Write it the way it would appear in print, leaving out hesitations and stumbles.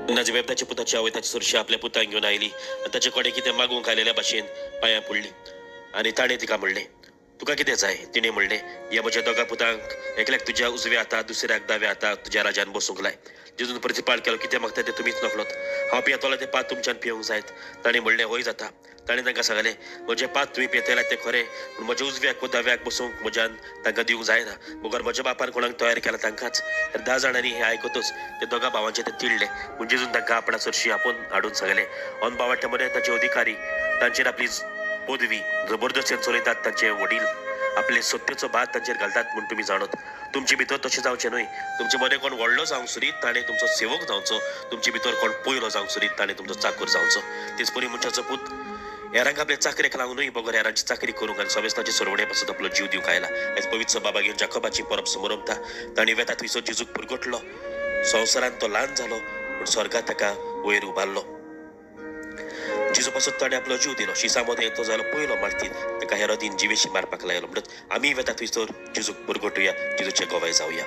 नजवेबताची पुताची आवय ताची चडशी आपल्या पुताक घेवन आयली आनी ताचे कडेन कितें मागूंक आयलेल्या भाशेन पांयां पडली आनी ताणें तिका म्हणलें, तुका कितें जाय? तिणें म्हणलें, ह्या म्हज्या दोगा पुतांक एकल्याक तुज्या उजव्या हाताक दुसऱ्याक दाव्या हाताक तुज्या राजान बसूंक लाय. जेजून प्रतिपाळ केलो, कितें मागता तें तुमीच नकळोत. हांव पियेतलो तें पात तुमच्यान पिवंक जायत. ताणें म्हणलें, होय जाता. ताणें तांकां सांगलें, म्हजें पात तुमी पियेतल्यात तें खरें, पूण म्हज्या उजव्याक वा दाव्याक बसूंक म्हज्यान तांकां दिवंक जायना. मुखार म्हज्या बापान कोणाक तयार केला तांकांच. 10 जाणांनी हें आयकतच ते दोगा भावांचे ते तिडले. पूण जेजून तांकां आपणा चडशी आपूण हाडून सांगलें, अन भावाटे मदें ताचे अधिकारी तांचेर आपली पदवी जबरदस्तीन चलयतात. तांचे वडील आपले सत्तेचो भात तांचेर घालतात म्हूण तुमी जाणत. तुमचे भितर तशें जावचें न्हय. तुमचे मदें कोण व्हडलो जावंक सोदीत ताणें तुमचो सेवक जावचो. तुमचे भितर कोण पयलो जावंक सोदीत ताणें तुमचो चाकर जावचो. तेच परी मनशाचो पूत हेरांक आपले चाकरेक लावंक न्हय, बगर हेरांची चाकरी करूंक आनी समेस्ताची सोडवणे पासून आपलो जीव दिवंक आयला. आयज पवित्र बाबा घेवन जाकोबाची परब समारंभता. तांणी वेता थंयसर जेजूक पुरगटलो. संवसारांत तो ल्हान जालो पूण स्वर्गांत ताका वयर उबारलो. जेजू पासून ताणें आपलो जीव दिलो. शिसामध्ये तो जालो पयलो मारतीन. ताका हेरोदीन जिवेशी मारपाक लायलो. म्हणत आमी वेता थंयसर जेजूक पुरगटुया, जेजूचे गोवाय जावया.